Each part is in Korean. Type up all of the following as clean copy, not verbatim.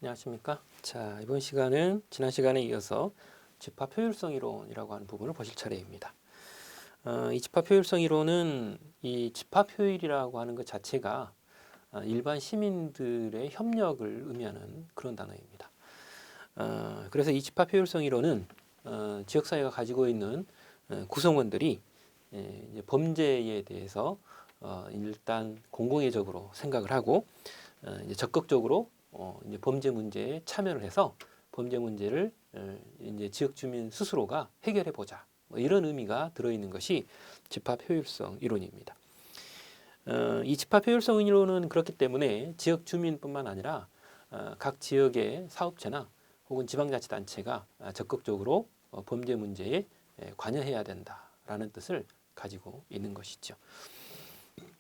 안녕하십니까. 자, 이번 시간은 지난 시간에 이어서 집합 효율성 이론이라고 하는 부분을 보실 차례입니다. 이 집합 효율성 이론은 이 집합 효율이라고 하는 것 자체가 일반 시민들의 협력을 의미하는 그런 단어입니다. 그래서 이 집합 효율성 이론은 지역사회가 가지고 있는 구성원들이 이제 범죄에 대해서 일단 공공의적으로 생각을 하고 이제 적극적으로 이제 범죄 문제에 참여를 해서 범죄 문제를 이제 지역 주민 스스로가 해결해 보자. 뭐 이런 의미가 들어있는 것이 집합 효율성 이론입니다. 이 집합 효율성 이론은 그렇기 때문에 지역 주민뿐만 아니라 각 지역의 사업체나 혹은 지방자치단체가 적극적으로 범죄 문제에 관여해야 된다라는 뜻을 가지고 있는 것이죠.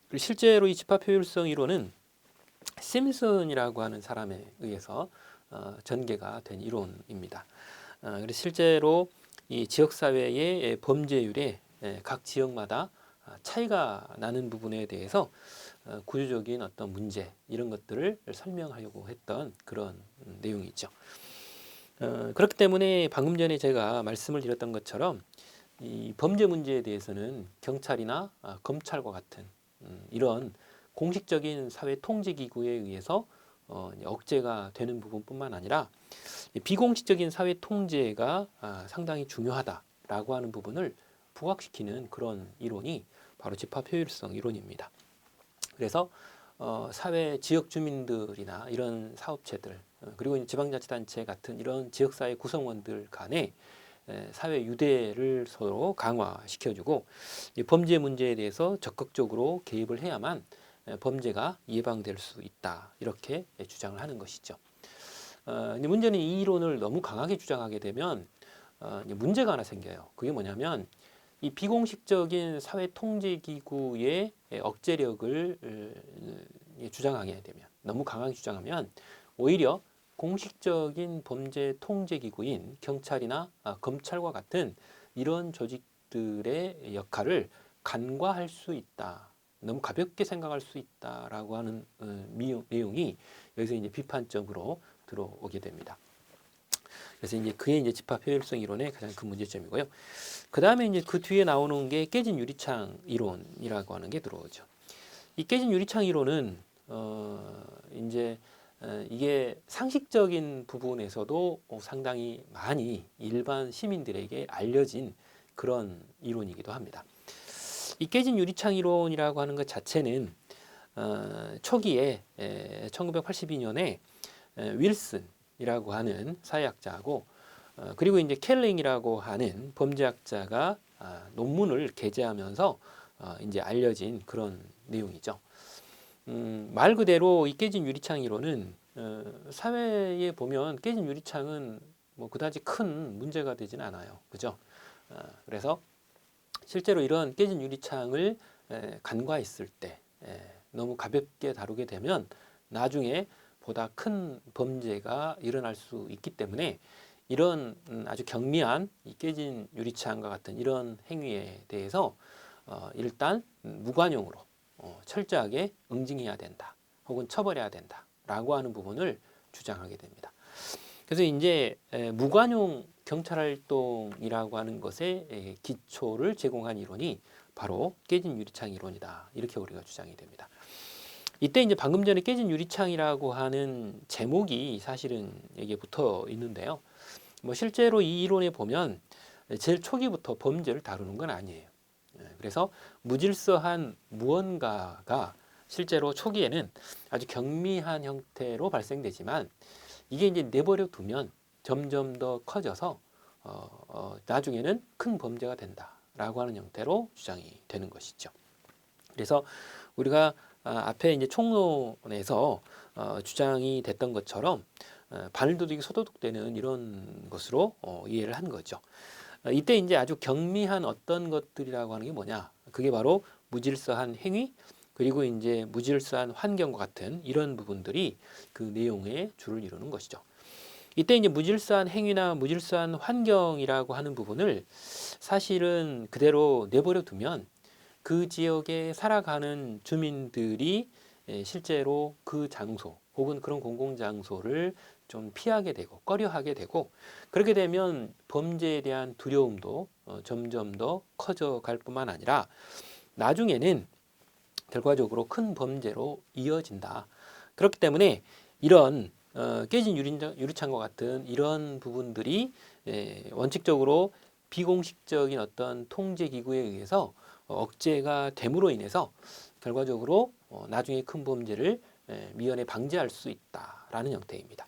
그리고 실제로 이 집합 효율성 이론은 심슨이라고 하는 사람에 의해서 전개가 된 이론입니다. 그래서 실제로 이 지역사회의 범죄율에 각 지역마다 차이가 나는 부분에 대해서 구조적인 어떤 문제 이런 것들을 설명하려고 했던 그런 내용이죠. 그렇기 때문에 방금 전에 제가 말씀을 드렸던 것처럼 이 범죄 문제에 대해서는 경찰이나 검찰과 같은 이런 공식적인 사회 통제 기구에 의해서 억제가 되는 부분뿐만 아니라 비공식적인 사회 통제가 상당히 중요하다라고 하는 부분을 부각시키는 그런 이론이 바로 집합 효율성 이론입니다. 그래서 사회 지역 주민들이나 이런 사업체들 그리고 지방자치단체 같은 이런 지역사회 구성원들 간에 사회 유대를 서로 강화시켜주고 범죄 문제에 대해서 적극적으로 개입을 해야만 범죄가 예방될 수 있다 이렇게 주장을 하는 것이죠. 근데 문제는 이 이론을 너무 강하게 주장하게 되면 문제가 하나 생겨요. 그게 뭐냐면 이 비공식적인 사회 통제 기구의 억제력을 주장하게 되면 너무 강하게 주장하면 오히려 공식적인 범죄 통제 기구인 경찰이나 검찰과 같은 이런 조직들의 역할을 간과할 수 있다. 너무 가볍게 생각할 수 있다라고 하는 내용이 여기서 이제 비판적으로 들어오게 됩니다. 그래서 이제 그게 이제 집합 효율성 이론의 가장 큰 문제점이고요. 그 다음에 이제 그 뒤에 나오는 게 깨진 유리창 이론이라고 하는 게 들어오죠. 이 깨진 유리창 이론은 이제 이게 상식적인 부분에서도 상당히 많이 일반 시민들에게 알려진 그런 이론이기도 합니다. 이 깨진 유리창 이론이라고 하는 것 자체는 초기에 1982년에 윌슨이라고 하는 사회학자하고 그리고 이제 켈링이라고 하는 범죄학자가 논문을 게재하면서 이제 알려진 그런 내용이죠. 말 그대로 이 깨진 유리창 이론은 사회에 보면 깨진 유리창은 뭐 그다지 큰 문제가 되지는 않아요. 그죠? 그래서 실제로 이런 깨진 유리창을 간과했을 때 너무 가볍게 다루게 되면 나중에 보다 큰 범죄가 일어날 수 있기 때문에 이런 아주 경미한 이 깨진 유리창과 같은 이런 행위에 대해서 일단 무관용으로 철저하게 응징해야 된다. 혹은 처벌해야 된다라고 하는 부분을 주장하게 됩니다. 그래서 이제 무관용 경찰 활동이라고 하는 것에 기초를 제공한 이론이 바로 깨진 유리창 이론이다. 이렇게 우리가 주장이 됩니다. 이때 이제 방금 전에 깨진 유리창이라고 하는 제목이 사실은 여기에 붙어 있는데요. 뭐 실제로 이 이론에 보면 제일 초기부터 범죄를 다루는 건 아니에요. 그래서 무질서한 무언가가 실제로 초기에는 아주 경미한 형태로 발생되지만 이게 이제 내버려 두면 점점 더 커져서 나중에는 큰 범죄가 된다라고 하는 형태로 주장이 되는 것이죠. 그래서 우리가 앞에 이제 총론에서 주장이 됐던 것처럼 바늘도둑이 소도둑되는 이런 것으로 이해를 한 거죠. 이때 이제 아주 경미한 어떤 것들이라고 하는 게 뭐냐? 그게 바로 무질서한 행위 그리고 이제 무질서한 환경과 같은 이런 부분들이 그 내용의 주를 이루는 것이죠. 이때 이제 무질서한 행위나 무질서한 환경이라고 하는 부분을 사실은 그대로 내버려 두면 그 지역에 살아가는 주민들이 실제로 그 장소 혹은 그런 공공장소를 좀 피하게 되고 꺼려하게 되고 그렇게 되면 범죄에 대한 두려움도 점점 더 커져갈 뿐만 아니라 나중에는 결과적으로 큰 범죄로 이어진다. 그렇기 때문에 이런 깨진 유리창과 같은 이런 부분들이 원칙적으로 비공식적인 어떤 통제 기구에 의해서 억제가 됨으로 인해서 결과적으로 나중에 큰 범죄를 미연에 방지할 수 있다라는 형태입니다.